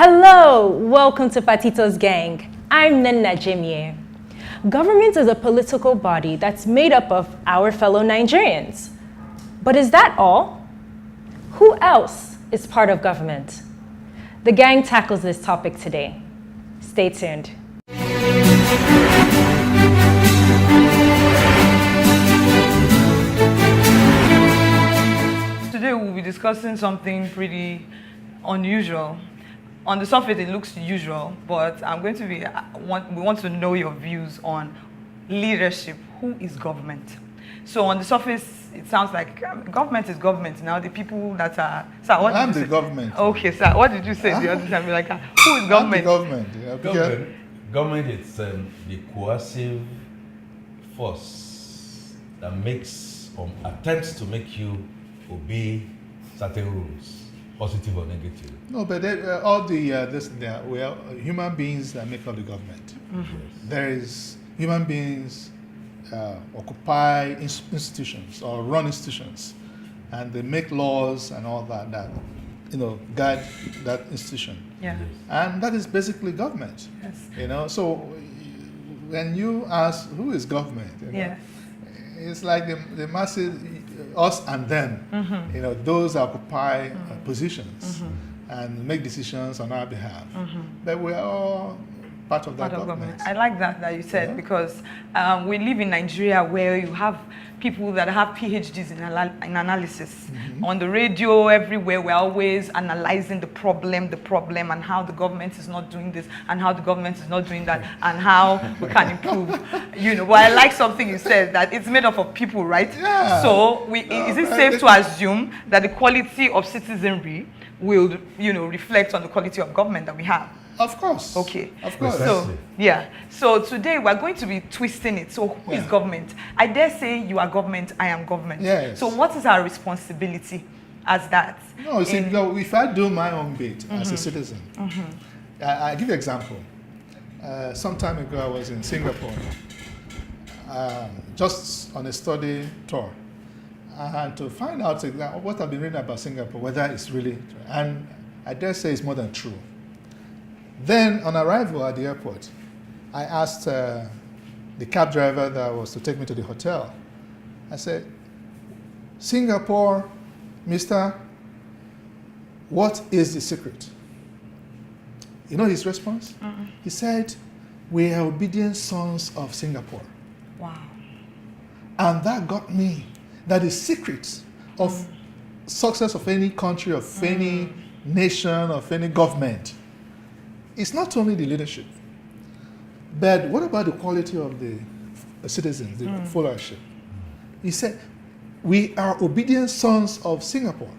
Hello, welcome to Patito's Gang. I'm Nana Jemie. Government is a political body that's made up of our fellow Nigerians. But is that all? Who else is part of government? The gang tackles this topic today. Stay tuned. Today we'll be discussing something pretty unusual. On the surface it looks usual, but we want to know your views on leadership. Who is government? So on the surface it sounds like government is government. Now the people that are... Sir, what I'm did you the say? government. Okay, sir, what did you say the other time? You're like, who is government? I'm the government. Yeah, because Government is the coercive force that makes or attempts to make you obey certain rules, positive or negative. no, but all the human beings that make up the government. Mm-hmm. There is human beings occupy institutions or run institutions, and they make laws and all that guide that institution. Yeah. And that is basically government. Yes. So when you ask who is government, Yeah. it's like the masses, us and them. Mm-hmm. Those occupy positions and make decisions on our behalf. But we are all part of that government. I like that you said, Yeah. because we live in Nigeria where you have people that have PhDs in analysis. On the radio, everywhere, we're always analyzing the problem, and how the government is not doing this, and how the government is not doing that, and how we can improve. But I like something you said, that it's made up of people, right? Yeah. So is it safe to assume that the quality of citizenry will, reflect on the quality of government that we have? Of course. Okay. Of course. Precisely. So today we're going to be twisting it. So who is Yeah. government? I dare say you are government, I am government. Yes. So what is our responsibility as that? No, see, if I do my own bit as a citizen, I give you an example. Some time ago, I was in Singapore, just on a study tour, and to find out exactly what I've been reading about Singapore, whether it's really true. And I dare say it's more than true. Then, on arrival at the airport, I asked the cab driver that was to take me to the hotel. I said, Singapore, mister, what is the secret? You know his response? He said, we are obedient sons of Singapore. Wow. And that got me, that the secret of success of any country, of any nation, of any government, it's not only the leadership, but what about the quality of the citizens, the followership? He said, we are obedient sons of Singapore.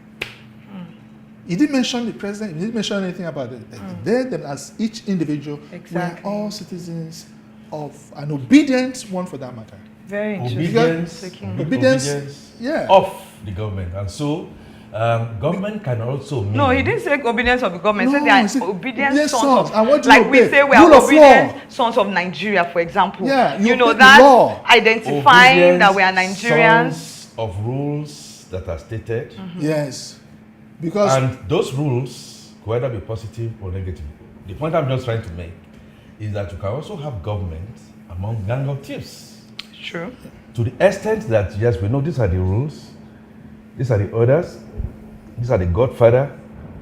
He didn't mention the president, he didn't mention anything about it. They, as each individual, Exactly. we are all citizens of an obedient one for that matter. Very interesting. Obedience, yeah. Of the government. And so, government can also mean... No, he didn't say obedience of the government. No, he said he said they are obedient obedient sons sons. of... And what do Like you we obey? say we are Rule of obedient law. sons of Nigeria, for example. Yeah, you obey the that law. identifying that we are Nigerians. Sons of rules that are stated. Yes. Because And those rules could either be positive or negative. The point I'm just trying to make is that you can also have government among gang of thieves. True. To the extent that, yes, we know these are the rules, these are the orders, these are the godfather,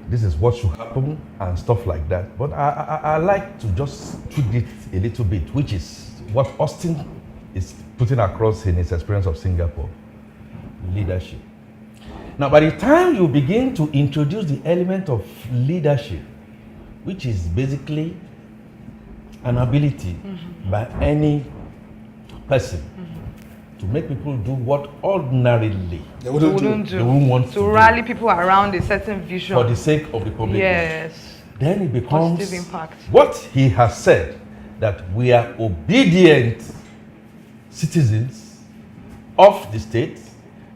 this is what should happen, and stuff like that. But I like to just tweak it a little bit, which is what Austin is putting across in his experience of Singapore. Leadership. Now, by the time you begin to introduce the element of leadership, which is basically an ability by any person to make people do what ordinarily they wouldn't they won't want to To do rally people around a certain vision. for the sake of the public. Yes. Then it becomes Positive impact. what he has said, that we are obedient citizens of the state,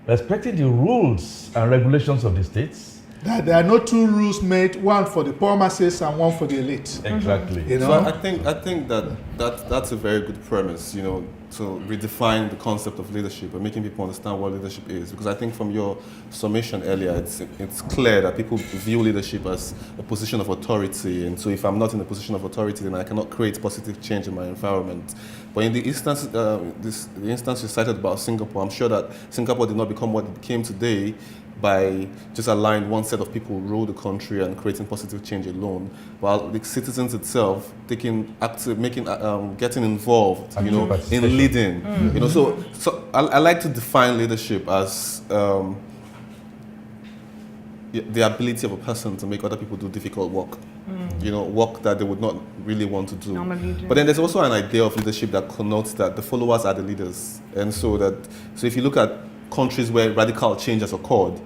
respecting the rules and regulations of the states, That there are no two rules made, one for the poor masses and one for the elite. Exactly. You know? So I think that's a very good premise, you know, to redefine the concept of leadership and making people understand what leadership is. Because I think from your summation earlier, it's clear that people view leadership as a position of authority, and so if I'm not in a position of authority, then I cannot create positive change in my environment. But in the instance, the instance you cited about Singapore, I'm sure that Singapore did not become what it became today by just allowing one set of people rule the country and creating positive change alone, while the citizens itself taking active, getting involved, you know, in leading. You know, so I like to define leadership as the ability of a person to make other people do difficult work. You know, work that they would not really want to do. But then there's also an idea of leadership that connotes that the followers are the leaders, and so if you look at countries where radical change has occurred,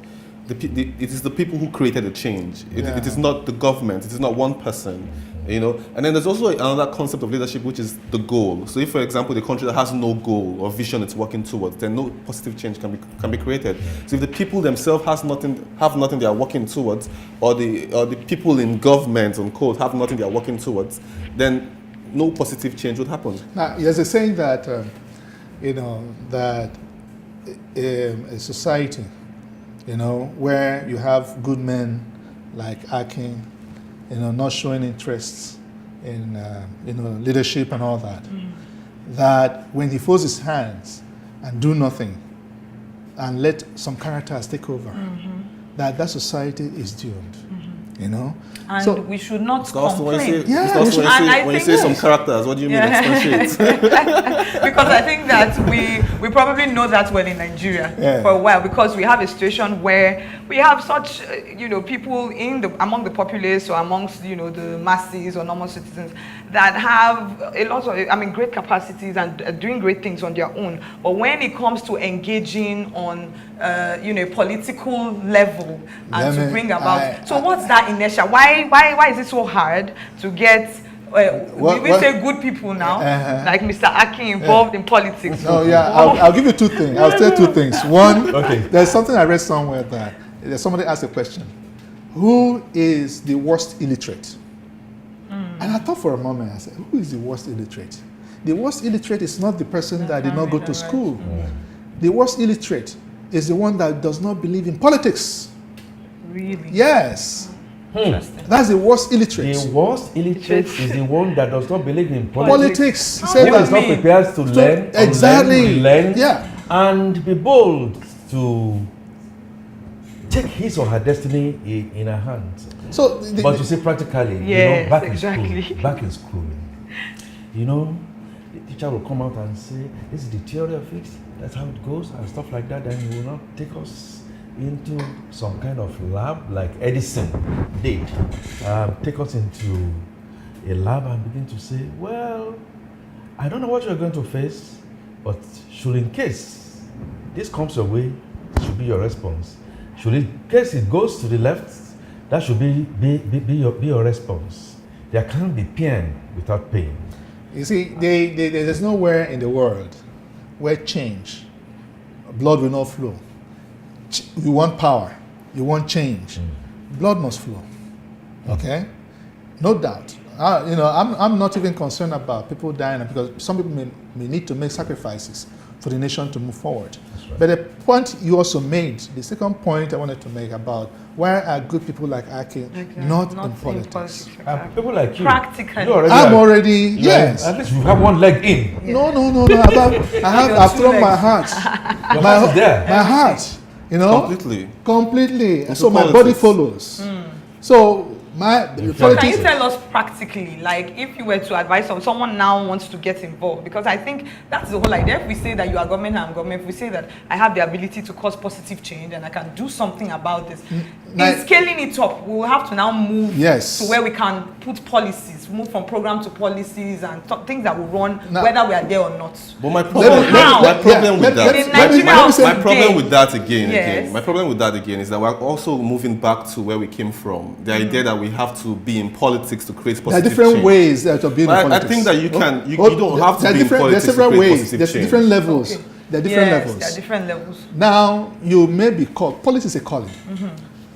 it is the people who created the change. It is not the government. It is not one person. You know, and then there's also another concept of leadership, which is the goal. So if, for example, the country that has no goal or vision it's working towards, then no positive change can be created. So if the people themselves have nothing they are working towards, or the people in government and code have nothing they are working towards, then no positive change would happen. Now, there's a saying that, you know, that a society, you know, where you have good men like Akin, you know, not showing interests in, you know, leadership and all that, that when he folds his hands and do nothing and let some characters take over, that society is doomed, you know? And so, we should not When complain. you say some characters, what do you mean expatiate? Because I think that we probably know that well in Nigeria for a while, because we have a situation where we have such you know, people among the populace or amongst, you know, the masses or normal citizens that have a lot of great capacities and doing great things on their own. But when it comes to engaging on you know, political level and to bring about, so what's that inertia? Why is it so hard to get we say good people now, like Mr. Aki involved in politics? No, yeah, I'll give you two things. I'll say two things. One, there's something I read somewhere that somebody asked a question: who is the worst illiterate? And I thought for a moment, I said, who is the worst illiterate? The worst illiterate is not the person that did not go to school. The worst illiterate is the one that does not believe in politics. Really? Yes. That's the worst illiterate. The worst illiterate is the one that does not believe in Politics. Who is not prepared to learn, exactly. Learn, yeah, and be bold to take his or her destiny in her hands. So, but you see, practically, yes, you know, exactly. back in school, you know, the teacher will come out and say, "This is the theory of it. That's how it goes," and stuff like that. Then he will not take us into some kind of lab like Edison did. Take us into a lab and begin to say, "Well, I don't know what you're going to face, but should in case this comes your way, it should be your response. Should in case it goes to the left, that should be your response. There can't be pain without pain." You see, there's nowhere in the world where blood will not flow. You want power, you want change, blood must flow. Okay, no doubt. You know, I'm not even concerned about people dying, because some people may need to make sacrifices for the nation to move forward. Right. But the point you also made, the second point I wanted to make about why are good people like Aki not in politics? People like you. Practically. Yes. At least you have one leg in. Yeah. No. I've thrown my heart. My heart. You know? Completely. So my body follows. So can you tell us practically, like if you were to advise someone now wants to get involved, because I think that's the whole idea. If we say that you are government and I'm government, if we say that I have the ability to cause positive change and I can do something about this, in scaling it up, we'll have to now move to where we can put policies, move from program to policies and things that will run whether we are there or not. But my problem with that again is that we're also moving back to where we came from. The idea that we have to be in politics to create positive change. There are different ways to be in politics. I think that you don't have to be in politics to create positive change. There's different levels. There are different levels. There are different levels. Now, you may be called, politics is a calling.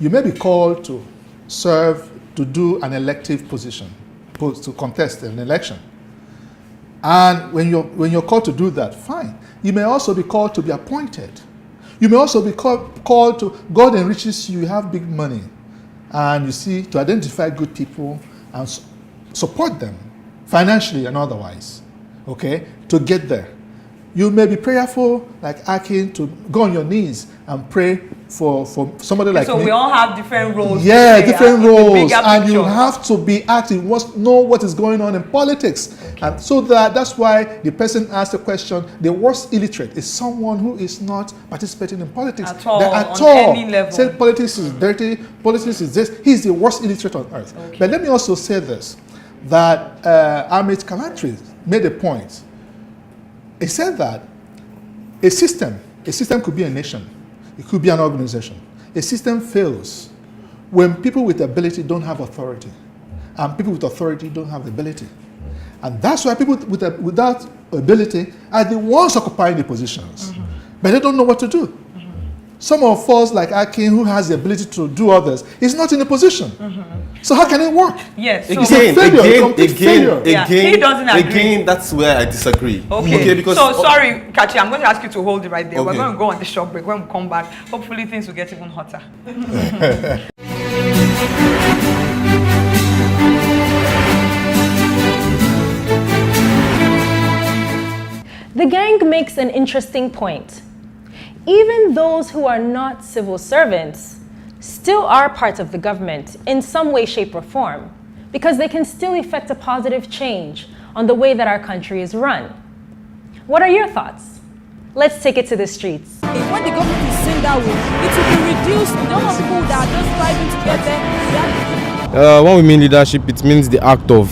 you may be called to serve, to do an elective position, to contest an election. And when you're called to do that, fine. You may also be called to be appointed. You may also be called to, God enriches you, you have big money, and you see, to identify good people and support them financially and otherwise, okay, to get there. You may be prayerful, like Akin, to go on your knees and pray for somebody like me. So we all have different roles. Yeah, different roles, and picture. you have to be active. You must know what is going on in politics, and so that's why the person asked the question. The worst illiterate is someone who is not participating in politics at all. At on all. Any level. Say politics is dirty. Politics is this. He's the worst illiterate on earth. Okay. But let me also say this: that Amit Kalantri made a point. He said that a system could be a nation, it could be an organization. A system fails when people with ability don't have authority, and people with authority don't have ability. And that's why people without ability are the ones occupying the positions, but they don't know what to do. Some of us, like Akin, who has the ability to do others, is not in a position. So how can it work? Yes. So Again, he doesn't agree. Again, that's where I disagree. Okay. Because sorry, Kachi, I'm going to ask you to hold it right there. Okay. We're going to go on the short break. When we come back, hopefully things will get even hotter. The gang makes an interesting point. Even those who are not civil servants still are part of the government in some way, shape, or form, because they can still effect a positive change on the way that our country is run. What are your thoughts? Let's take it to the streets. When the government is saying that way, it will be reduced. We don't want people that are just striving to get there. When we mean leadership, it means the act of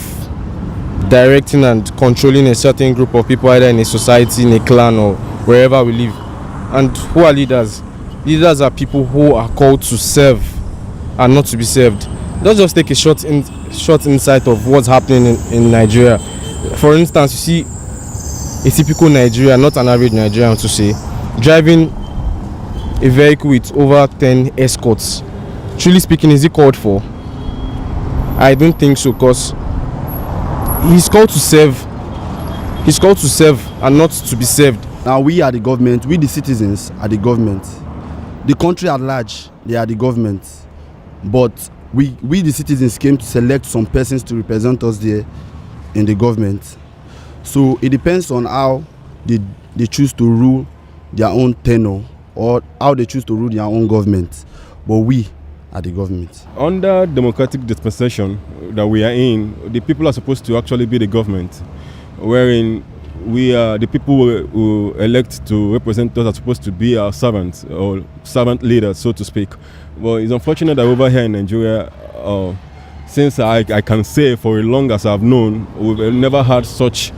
directing and controlling a certain group of people, either in a society, in a clan, or wherever we live. And who are leaders? Leaders are people who are called to serve and not to be served. Let's just take a short insight of what's happening in Nigeria. For instance, you see a typical Nigerian, not an average Nigerian to say, driving a vehicle with over 10 escorts. Truly speaking, is it called for? I don't think so, because he's called to serve. He's called to serve and not to be served. Now we are the government, we the citizens are the government. The country at large, they are the government. But we the citizens came to select some persons to represent us there in the government. So it depends on how they choose to rule their own tenure, or how they choose to rule their own government. But we are the government. Under democratic dispensation that we are in, the people are supposed to actually be the government, wherein we are the people who elect to represent us are supposed to be our servants or servant leaders, so to speak. But it's unfortunate that over here in Nigeria, since I can say for as long as I've known, we've never had such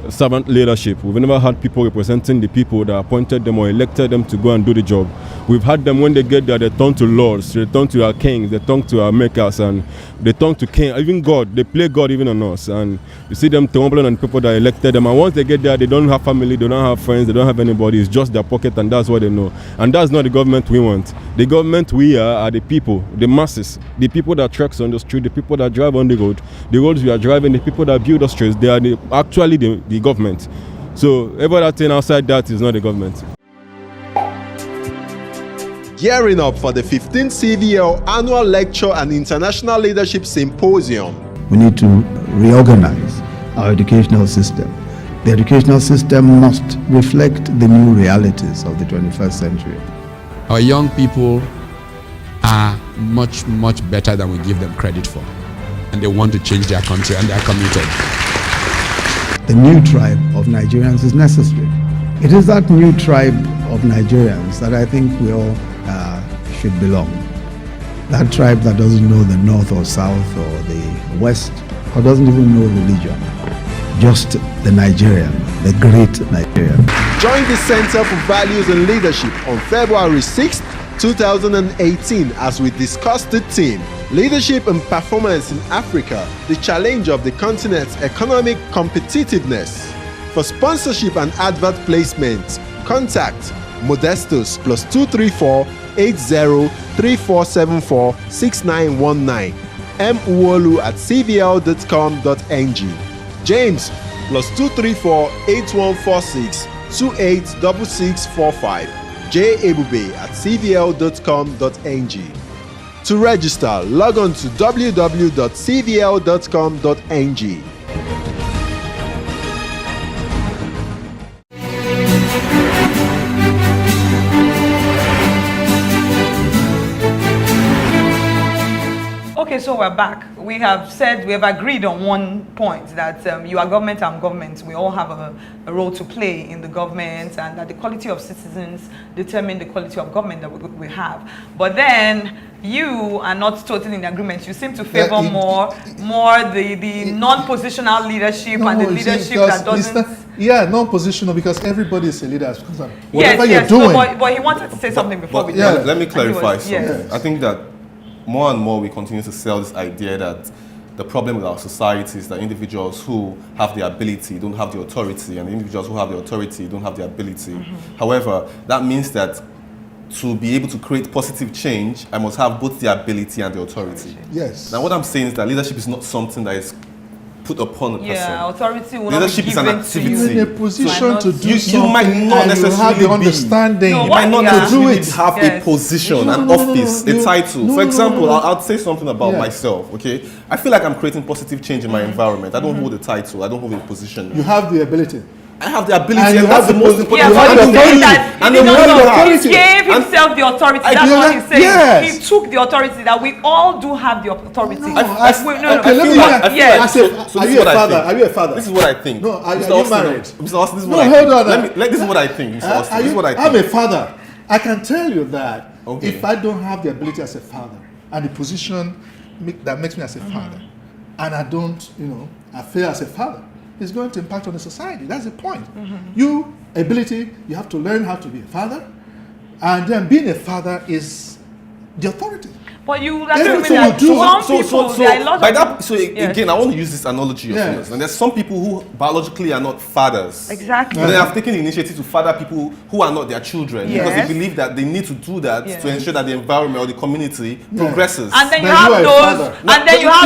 servant leadership. We've never had people representing the people that appointed them or elected them to go and do the job. We've had them, when they get there, they turn to lords, they turn to our kings, they turn to our makers, and they turn to king, even God. They play God even on us, and you see them tumbling on people that elected them. And once they get there, they don't have family, they don't have friends, they don't have anybody. It's just their pocket, and that's what they know. And that's not the government we want. The government we are the people, the masses, the people that treks on the street, the people that drive on the road, the roads we are driving, the people that build the streets. They are actually the government. So every other thing outside that is not the government. Gearing up for the 15th CVL Annual Lecture and International Leadership Symposium. We need to reorganize our educational system. The educational system must reflect the new realities of the 21st century. Our young people are much, much better than we give them credit for. And they want to change their country, and they are committed. The new tribe of Nigerians is necessary. It is that new tribe of Nigerians that I think we all should belong. That tribe that doesn't know the north or south or the west, or doesn't even know religion. Just the Nigerian, the great Nigerian. Join the Center for Values and Leadership on February 6th, 2018 as we discuss the theme, Leadership and Performance in Africa, the challenge of the continent's economic competitiveness. For sponsorship and advert placement, contact Modestus +234 +8034746919. muolu@cvl.com.ng. James +234 8146 286645. jebube@cvl.com.ng. To register, log on to www.cvl.com.ng. Okay, so we're back. We have agreed on one point that you are government, I'm government. We all have a role to play in the government, and that the quality of citizens determine the quality of government that we have. But then you are not totally in agreement. You seem to favor more the non-positional leadership and the leadership that doesn't. Non-positional, because everybody is a leader. Whatever you're doing. No, but he wanted to say something before we did. Let me clarify something. Yes. I think that more and more we continue to sell this idea that the problem with our society is that individuals who have the ability don't have the authority, and individuals who have the authority don't have the ability. However, that means that to be able to create positive change, I must have both the ability and the authority. Yes. Now what I'm saying is that leadership is not something that is put upon a person. Yeah, authority will leadership not be is an given activity. to you. You're in a position to do something. You might not necessarily have the understanding. You might not necessarily have a Yes. position, an office, a title. For example, I'll say something about myself. Okay, I feel like I'm creating positive change in my environment. I don't hold a title. I don't hold a position. You have the ability. I have the ability, and and that's the most important Yeah, but thing. he's saying that And he then he gave himself the authority. That's what he's saying. Yes. He took the authority, that we all do have the authority. Are you a father? Are you a father? This is what I think. No, are you married? Mr. Austin, this is No, what I hold think. on. This is what I think, Mr. Austin. This is what I think. I'm a father. I can tell you that if I don't have the ability as a father and the position that makes me as a father, and I don't, I fail as a father, it's going to impact on the society. That's the point. You have to learn how to be a father, and then being a father is the authority. But you Everything that you do. some people, there are a lot by of that, so again, I want to use this analogy of fathers. And there's some people who biologically are not fathers. Exactly. But they have taken the initiative to father people who are not their children because they believe that they need to do that to ensure that the environment or the community progresses. And then you have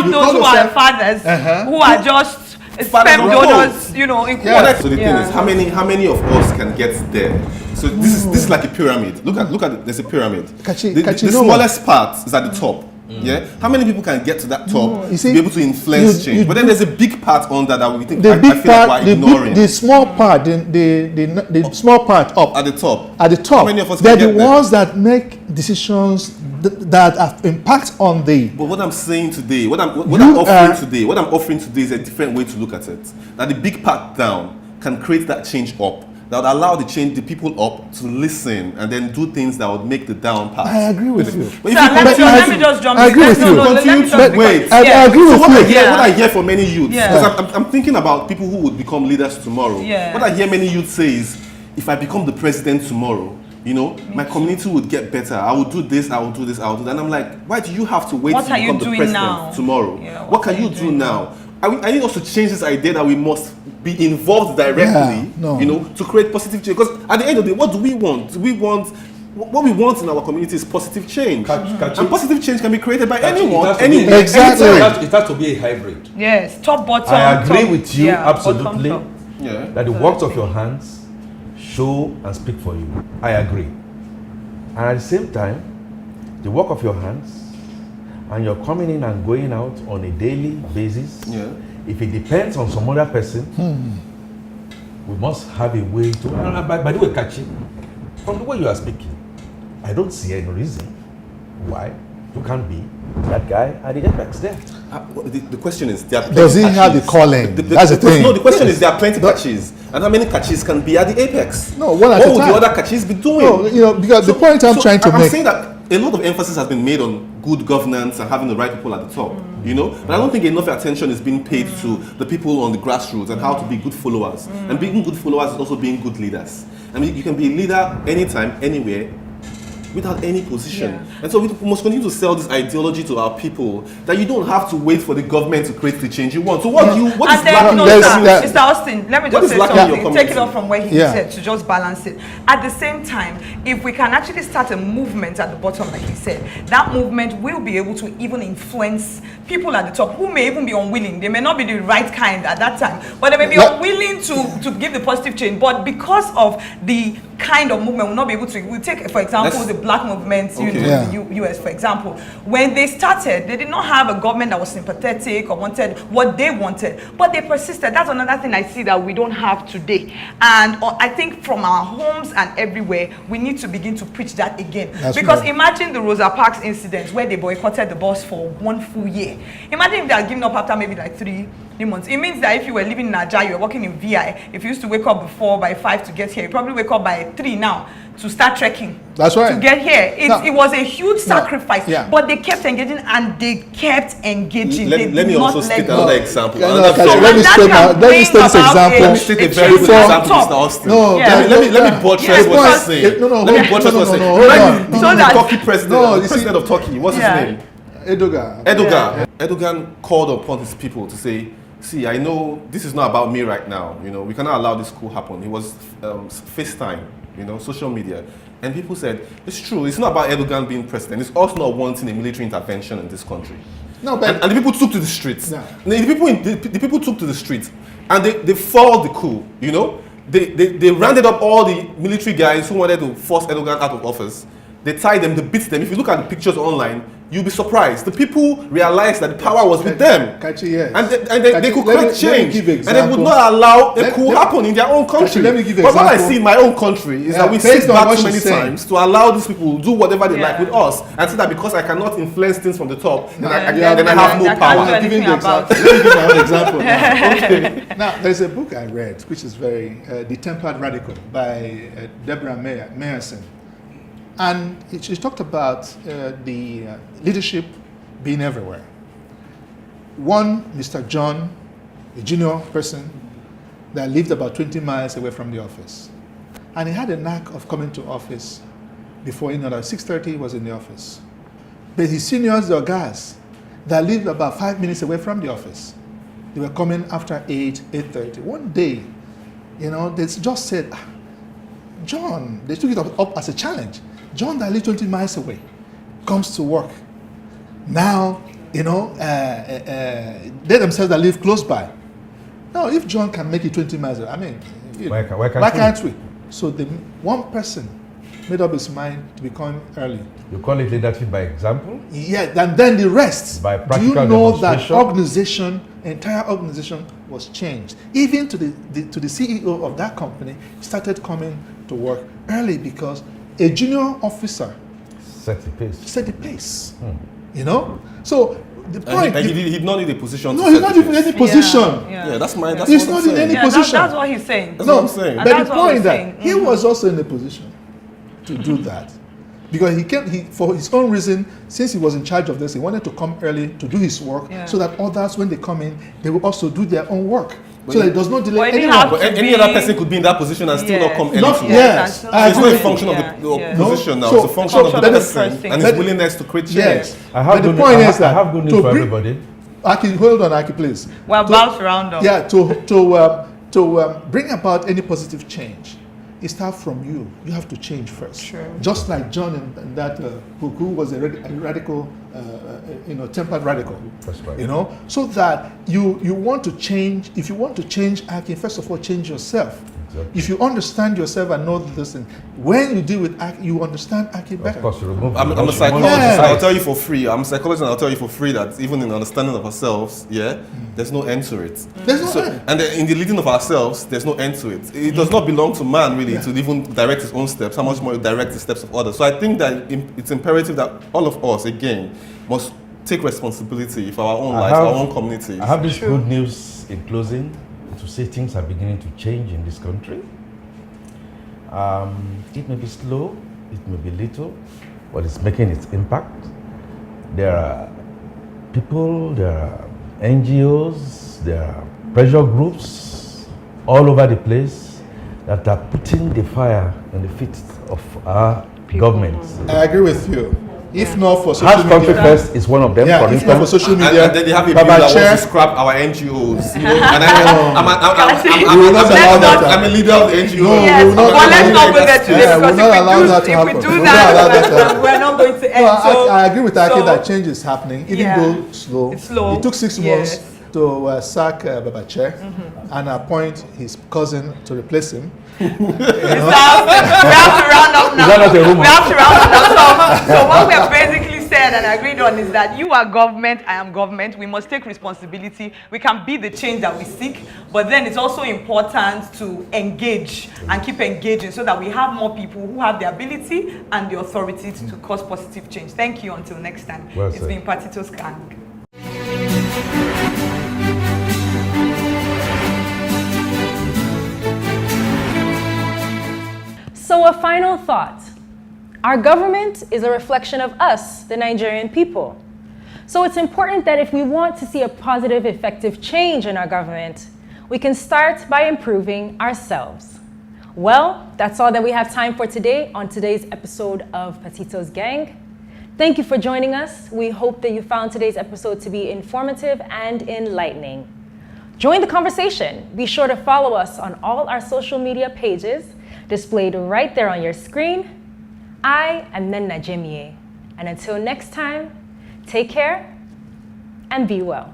those, who are fathers who are just sperm donors, So the thing is, how many of us can get there? So this is like a pyramid. Look at there's a pyramid. The smallest part is at the top. Yeah, how many people can get to that top to be able to influence change? But then there's a big part under that we think I feel like we're ignoring. The small part, the small part up at the top. At the top, how many of us they're can the get ones that make decisions that have impact on the. But what I'm saying today, what I'm offering today is a different way to look at it. That the big part down can create that change up. That would allow the people up to listen and then do things that would make the down part. I agree with you. Let me just jump in. I agree with you. I agree with you. What I hear from many youths, because I'm thinking about people who would become leaders tomorrow. What I hear many youths say is, if I become the president tomorrow, my community would get better. I will do this, I will do this, I will do that. And I'm like, why do you have to wait to become the president tomorrow? What can you do now? I need us to change this idea that we must be involved directly, to create positive change. Because at the end of the day, what do we want? What we want in our community is positive change. And positive change can be created by anyone, anywhere. Exactly. It has to be a hybrid. Yes, top, bottom. I agree with you absolutely bottom, that the works of your hands show and speak for you. I agree. And at the same time, the work of your hands and you're coming in and going out on a daily basis, if it depends on some other person, we must have a way to. By the way, Kachi, from the way you are speaking, I don't see any reason why you can't be that guy at the apex there. The question is, does he have the calling? That's the thing. No, the question is, there are plenty of catches, and how many catches can be at the apex? No, one at a time. What would the other catches be doing? No, because the point I'm trying to make. I'm saying that a lot of emphasis has been made on good governance and having the right people at the top, but I don't think enough attention is being paid to the people on the grassroots and how to be good followers. And being good followers is also being good leaders. I mean, you can be a leader anytime, anywhere, without any position. And so we must continue to sell this ideology to our people that you don't have to wait for the government to create the change you want. So what is lacking? Mr. Austin, let me just say something. Take it off from where he said to just balance it. At the same time, if we can actually start a movement at the bottom, like he said, that movement will be able to even influence people at the top who may even be unwilling. They may not be the right kind at that time, but they may be unwilling to give the positive change. But because of the kind of movement, will not be able to. We take, for example, the black movement in the US, for example. When they started, they did not have a government that was sympathetic or wanted what they wanted, but they persisted. That's another thing I see that we don't have today. And I think from our homes and everywhere, we need to begin to preach that again. Because imagine the Rosa Parks incident where they boycotted the bus for 1 full year. Imagine if they had given up after maybe like 3 months. It means that if you were living in Nigeria, you were working in VI, if you used to wake up before by 5 to get here, you probably wake up by 3 now to start trekking. That's right. To get here. It was a huge sacrifice. But they kept engaging and they kept engaging. Let me also state another example. Let me state this example. Let me state a very good example, Mr. Austin. Let me buttress what you're saying. Let me buttress what you're saying. The Turkey president of Turkey, what's his name? Erdogan called upon his people to say, see, I know this is not about me right now. You know, we cannot allow this coup happen. It was FaceTime, you know, social media. And people said, it's true, it's not about Erdogan being president. It's also not wanting a military intervention in this country. No, but and the people took to the streets. The people took to the streets. And they followed the coup, you know. They rounded up all the military guys who wanted to force Erdogan out of office. They tied them, they beat them. If you look at the pictures online, you'll be surprised. The people realized that the power was with them. And they could create change. And they would not allow a coup happen in their own country. But what I see in my own country is that we sit back too many times to allow these people to do whatever they like with us. And say that because I cannot influence things from the top, then I have no power. Let me give you my own example now. Now, there's a book I read, which is very, The Tempered Radical by Deborah Meyerson. And she talked about the leadership being everywhere. One, Mr. John, a junior person that lived about 20 miles away from the office. And he had a knack of coming to office before, you know, like 6:30 he was in the office. But his seniors, the guys that lived about 5 minutes away from the office, they were coming after 8:30. One day, you know, they just said, John, they took it up as a challenge. John that lives 20 miles away comes to work. Now, you know, they themselves that live close by. Now, if John can make it 20 miles away, I mean, why can't we? So one person made up his mind to become early. You call it leadership by example? Yeah, and then the rest. By practical do you know that entire organization was changed? Even to the CEO of that company started coming to work early because a junior officer set the pace. You know? So the point he did not need a position. No, he's not in any position. Yeah, that's he's not in any position. That's what he's saying. That's what I'm saying. But the point is that he was also in a position to do that. Because he for his own reason, since he was in charge of this, he wanted to come early to do his work so that others, when they come in, they will also do their own work. So that it does not delay anyone. But any other person could be in that position and still not come early. Yes. So it's not a function of the position now. It's a function of the person and his willingness to create change. Yes. But the point is that I have good news for everybody. Aki, hold on, Aki, please. We're about to round up. Yeah, to bring about any positive change, it starts from you. You have to change first. Sure. Just like John and that who was a radical, tempered radical. That's right. You know, so that you want to change. If you want to change Aki, first of all, change yourself. Exactly. If you understand yourself and know this thing, when you deal with Aki, you understand Aki better. Of course, I'm a psychologist. I'll tell you for free. I'm a psychologist, and I'll tell you for free that even in understanding of ourselves, there's no end to it. There's no end. And in the leading of ourselves, there's no end to it. It does not belong to man really to even direct his own steps. How much more direct the steps of others? So I think that it's imperative that all of us again must take responsibility for our own lives, our own communities. I have this good news in closing to say things are beginning to change in this country. It may be slow, it may be little, but it's making its impact. There are people, there are NGOs, there are pressure groups all over the place that are putting the fire in the feet of our governments. I agree with you. If not for social Has country media, first is one of them, yeah, for if not for instance. social media, And then they have a bill that wants to scrap our NGOs. You know? And I'm a leader of the NGO. No, Yes, we will not but let's allow not go that. there today Yeah, we because will not allow that to if happen. we do We will not allow that to that, happen. we're not going to No, end. So, I agree with Aki so- that change is happening. It Yeah. didn't go slow. It's slow. It took 6 Yes. months to sack Babache and appoint his cousin to replace him. we have to round up now. Is that not a rumor? We have to round up now. So what we have basically said and agreed on is that you are government, I am government. We must take responsibility. We can be the change that we seek, but then it's also important to engage and keep engaging so that we have more people who have the ability and the authority to cause positive change. Thank you. Until next time. Well It's said. been Patitos Gang. So, a final thought. Our government is a reflection of us, the Nigerian people. So, it's important that if we want to see a positive, effective change in our government, we can start by improving ourselves. Well, that's all that we have time for today on today's episode of Patitos Gang. Thank you for joining us. We hope that you found today's episode to be informative and enlightening. Join the conversation. Be sure to follow us on all our social media pages displayed right there on your screen. I am Nenna Jemie. And until next time, take care and be well.